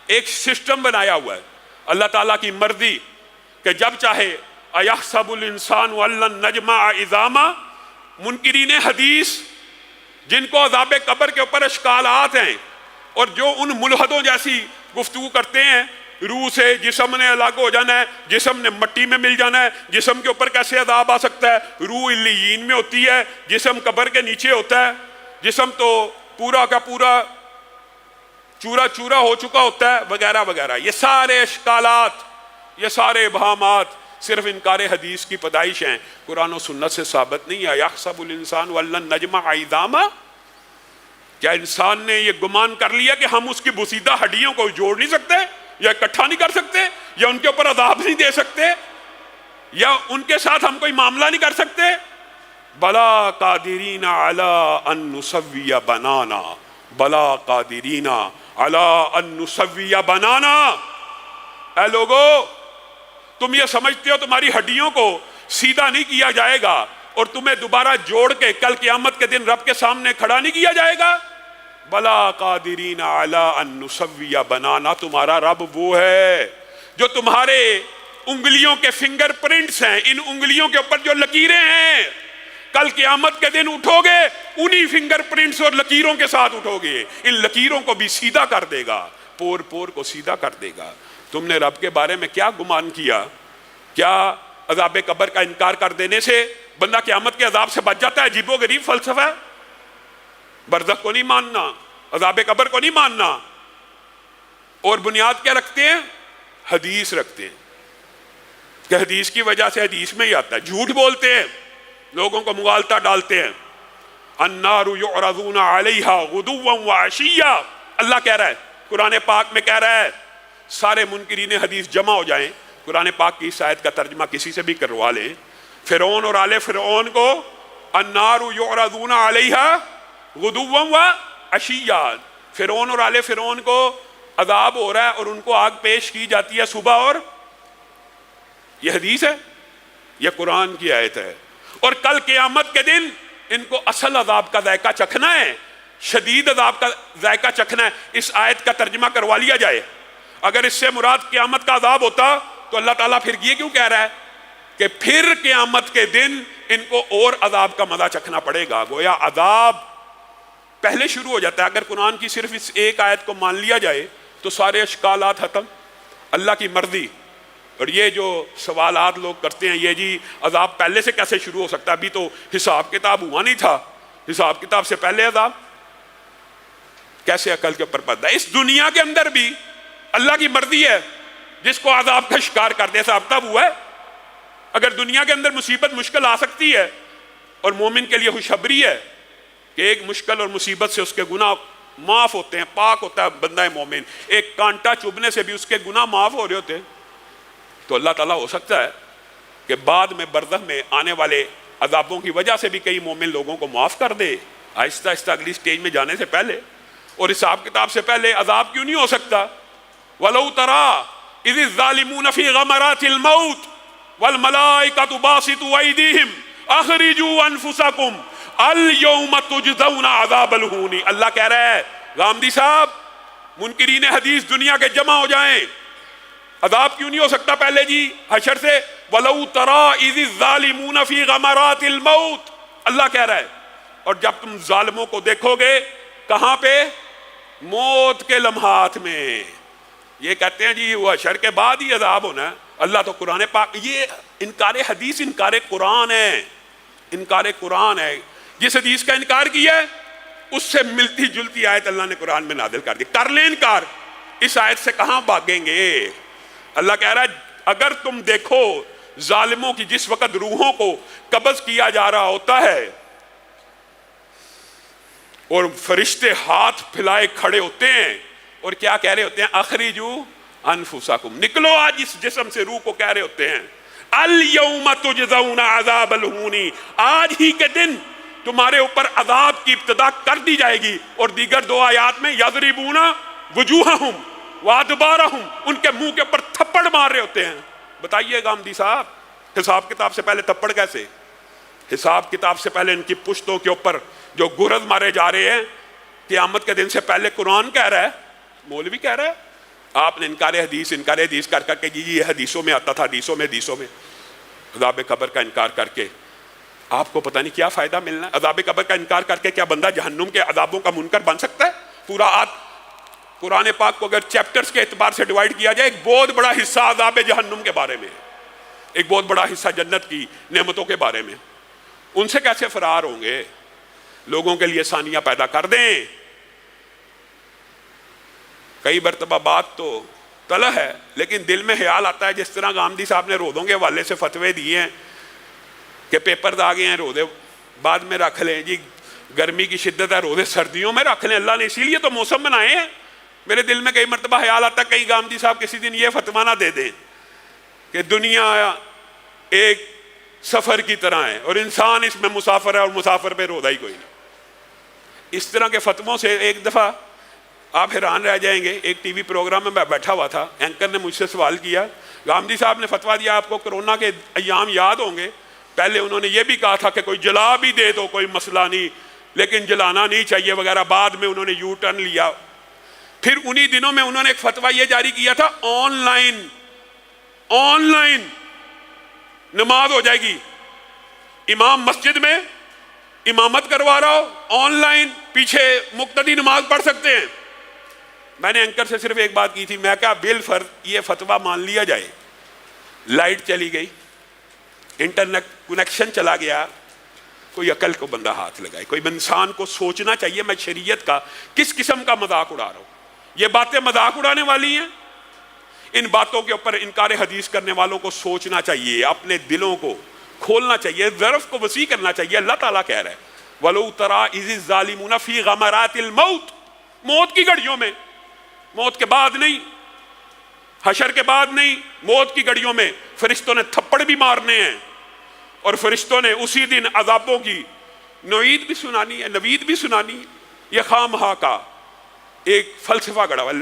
ایک سسٹم بنایا ہوا ہے اللہ تعالیٰ کی مرضی کہ جب چاہے اَيَحْسَبُ الْإِنسَانُ أَلَّن نَّجْمَعَ عِظَامًا، منکرین حدیث جن کو عذاب قبر کے اوپر اشکالات ہیں اور جو ان ملحدوں جیسی گفتگو کرتے ہیں، روح سے جسم نے الگ ہو جانا ہے، جسم نے مٹی میں مل جانا ہے، جسم کے اوپر کیسے عذاب آ سکتا ہے، روح علیین میں ہوتی ہے، جسم قبر کے نیچے ہوتا ہے، جسم تو پورا کا پورا چورا چورا ہو چکا ہوتا ہے، وغیرہ وغیرہ. یہ سارے اشکالات، یہ سارے ابہامات صرف انکار حدیث کی پیدائش ہیں، قرآن و سنت سے ثابت نہیں ہے. یحسب الانسان ولن نجمع عظاما، کیا انسان نے یہ گمان کر لیا کہ ہم اس کی بوسیدہ ہڈیوں کو جوڑ نہیں سکتے، یا اکٹھا نہیں کر سکتے، یا ان کے اوپر عذاب نہیں دے سکتے، یا ان کے ساتھ ہم کوئی معاملہ نہیں کر سکتے؟ بلا قادرین علی ان نسوی بنانا، بلا قادرین علی ان نسوی بنانا. اے لوگو، تم یہ سمجھتے ہو تمہاری ہڈیوں کو سیدھا نہیں کیا جائے گا اور تمہیں دوبارہ جوڑ کے کل قیامت کے دن رب کے سامنے کھڑا نہیں کیا جائے گا؟ بلا قادرین علی ان نسوی بنانا. تمہارا رب وہ ہے جو تمہارے انگلیوں کے فنگر پرنٹس ہیں، ان انگلیوں کے اوپر جو لکیریں ہیں، کل قیامت کے دن اٹھو گے انہی فنگر پرنٹس اور لکیروں کے ساتھ اٹھو گے. ان لکیروں کو بھی سیدھا کر دے گا، پور پور کو سیدھا کر دے گا. تم نے رب کے بارے میں کیا گمان کیا؟ کیا عذاب قبر کا انکار کر دینے سے بندہ قیامت کے عذاب سے بچ جاتا ہے؟ عجیب و غریب فلسفہ. برزخ کو نہیں ماننا، عذاب قبر کو نہیں ماننا، اور بنیاد کیا رکھتے ہیں؟ حدیث رکھتے ہیں کہ حدیث کی وجہ سے حدیث میں ہی آتا ہے. جھوٹ بولتے ہیں، لوگوں کو مغالطہ ڈالتے ہیں. النار یعرضون علیہا غدوا وعشیا، اللہ کہہ رہا ہے، قرآن پاک میں کہہ رہا ہے سارے منکرین حدیث جمع ہو جائیں، قرآن پاک کی اس آیت کا ترجمہ کسی سے بھی کروا لیں. فرعون اور آل فرعون کو النار یعرضون علیہا غدوا وعشیا، فرعون اور آل فرعون کو عذاب ہو رہا ہے اور ان کو آگ پیش کی جاتی ہے صبح اور. یہ حدیث ہے، یہ قرآن کی آیت ہے. اور کل قیامت کے دن ان کو اصل عذاب کا ذائقہ چکھنا ہے، شدید عذاب کا ذائقہ چکھنا ہے. اس آیت کا ترجمہ کروا لیا جائے. اگر اس سے مراد قیامت کا عذاب ہوتا تو اللہ تعالیٰ پھر یہ کیوں کہہ رہا ہے کہ پھر قیامت کے دن ان کو اور عذاب کا مزہ چکھنا پڑے گا؟ گویا عذاب پہلے شروع ہو جاتا ہے. اگر قرآن کی صرف اس ایک آیت کو مان لیا جائے تو سارے اشکالات ختم. اللہ کی مرضی. اور یہ جو سوالات لوگ کرتے ہیں، یہ جی عذاب پہلے سے کیسے شروع ہو سکتا ہے؟ ابھی تو حساب کتاب ہوا نہیں تھا، حساب کتاب سے پہلے عذاب کیسے عقل کے اوپر پڑتا ہے؟ اس دنیا کے اندر بھی اللہ کی مرضی ہے، جس کو عذاب کا شکار کر دے صاحب تب ہوا ہے. اگر دنیا کے اندر مصیبت مشکل آ سکتی ہے اور مومن کے لیے خوشخبری ہے کہ ایک مشکل اور مصیبت سے اس کے گناہ معاف ہوتے ہیں، پاک ہوتا ہے بندہ مومن، ایک کانٹا چبھنے سے بھی اس کے گناہ معاف ہو رہے ہوتے ہیں، تو اللہ تعالیٰ ہو سکتا ہے کہ بعد میں برزخ میں آنے والے عذابوں کی وجہ سے بھی کئی مومن لوگوں کو معاف کر دے آہستہ آہستہ اگلی سٹیج میں جانے سے پہلے. اور حساب کتاب سے پہلے عذاب کیوں نہیں ہو سکتا؟ وَلَوْ تَرَىٰ إِذِ الظَّالِمُونَ فِي غَمَرَاتِ الْمَوْتِ وَالْمَلَائِكَةُ بَاسِطُو أَيْدِيهِمْ أَخْرِجُوا أَنفُسَكُمْ الْيَوْمَ تُجْزَوْنَ عَذَابَ الْهُونِ. اللہ کہہ رہا ہے غامدی صاحب، منکرین حدیث دنیا کے جمع ہو جائیں. عذاب کیوں نہیں ہو سکتا پہلے جی حشر سے؟ وَلَوْ تَرَىٰ إِذِ الظَّالِمُونَ فِي غَمَرَاتِ الْمَوْتِ، اللہ کہہ رہا ہے. اور جب تم ظالموں کو دیکھو گے کہاں پہ؟ موت کے لمحات میں. یہ کہتے ہیں جی وہ حشر کے بعد ہی عذاب ہونا ہے. اللہ تو قرآن پاک، یہ انکار حدیث انکار قرآن ہے، انکار قرآن ہے. جس حدیث کا انکار کیا ہے اس سے ملتی جلتی آیت اللہ نے قرآن میں نازل کر دی. کر لیں انکار، اس آیت سے کہاں بھاگیں گے؟ اللہ کہہ رہا ہے اگر تم دیکھو ظالموں کی جس وقت روحوں کو قبض کیا جا رہا ہوتا ہے اور فرشتے ہاتھ پھیلائے کھڑے ہوتے ہیں اور کیا کہہ رہے ہوتے ہیں؟ اخرجو انفسکم، نکلو آج اس جسم سے. روح کو کہہ رہے ہوتے ہیں الیوم تجزون عذاب الہون، آج ہی کے دن تمہارے اوپر عذاب کی ابتدا کر دی جائے گی. اور دیگر دو آیات میں یضربون وجوہہم وادبارہم، ان کے منہ کے اوپر تھپڑ مار رہے ہوتے ہیں. بتائیے غامدی صاحب، حساب کتاب سے پہلے تھپڑ کیسے؟ حساب کتاب سے پہلے ان کی پشتوں کے اوپر جو گرز مارے جا رہے ہیں قیامت کے دن سے پہلے. قرآن کہہ رہا ہے، مولوی کہہ رہا ہے آپ نے انکار حدیث کر کر کے جی یہ حدیثوں میں آتا تھا، حدیثوں میں عذاب قبر کا انکار کر کے آپ کو پتہ نہیں کیا فائدہ ملنا ہے۔ عذاب قبر کا انکار کر کے کیا بندہ جہنم کے عذابوں کا منکر بن سکتا ہے؟ پورا قرآن پاک کو اگر چیپٹرز کے اعتبار سے ڈیوائیڈ کیا جائے، ایک بہت بڑا حصہ عذاب جہنم کے بارے میں، ایک بہت بڑا حصہ جنت کی نعمتوں کے بارے میں۔ ان سے کیسے فرار ہوں گے؟ لوگوں کے لیے آسانیاں پیدا کر دیں۔ کئی مرتبہ بات تو طلح ہے لیکن دل میں خیال آتا ہے، جس طرح غامدی صاحب نے رودوں کے حوالے سے فتوے دیے ہیں کہ پیپر آ گئے ہیں، رودے بعد میں رکھ لیں، جی گرمی کی شدت ہے رودے سردیوں میں رکھ لیں، اللہ نے اسی لیے تو موسم بنائے ہیں۔ میرے دل میں کئی مرتبہ خیال آتا ہے کہیں غامدی صاحب کسی دن یہ فتویٰ نہ دے دیں کہ دنیا ایک سفر کی طرح ہے اور انسان اس میں مسافر ہے اور مسافر پہ رودا ہی کوئی نہیں۔ اس طرح کے فتووں سے ایک دفعہ آپ حیران رہ جائیں گے۔ ایک ٹی وی پروگرام میں میں بیٹھا ہوا تھا، اینکر نے مجھ سے سوال کیا، غامدی صاحب نے فتویٰ دیا، آپ کو کرونا کے ایام یاد ہوں گے، پہلے انہوں نے یہ بھی کہا تھا کہ کوئی جلا بھی دے تو کوئی مسئلہ نہیں لیکن جلانا نہیں چاہیے وغیرہ، بعد میں انہوں نے یو ٹرن لیا۔ پھر انہی دنوں میں انہوں نے ایک فتویٰ یہ جاری کیا تھا، آن لائن نماز ہو جائے گی، امام مسجد میں امامت کروا رہا ہو، آن لائن پیچھے مقتدی نماز پڑھ سکتے ہیں۔ میں نے اینکر سے صرف ایک بات کی تھی، میں کہا بالفرض یہ فتویٰ مان لیا جائے، لائٹ چلی گئی، انٹرنیٹ کنیکشن چلا گیا، کوئی عقل کو بندہ ہاتھ لگائے، کوئی انسان کو سوچنا چاہیے میں شریعت کا کس قسم کا مذاق اڑا رہا ہوں۔ یہ باتیں مذاق اڑانے والی ہیں؟ ان باتوں کے اوپر انکار حدیث کرنے والوں کو سوچنا چاہیے، اپنے دلوں کو کھولنا چاہیے، ظرف کو وسیع کرنا چاہیے۔ اللہ تعالیٰ کہہ رہا ہے وَلَوْ تَرَىٰ إِذِ الظَّالِمُونَ فِي غَمَرَاتِ الْمَوْتِ، موت کی گھڑیوں میں، موت کے بعد نہیں، حشر کے بعد نہیں، موت کی گھڑیوں میں فرشتوں نے تھپڑ بھی مارنے ہیں اور فرشتوں نے اسی دن عذابوں کی نوید بھی سنانی ہے، نوید بھی سنانی ہے۔ یہ خواہ مخواہ کا ایک فلسفہ گڑا ہوا ہے۔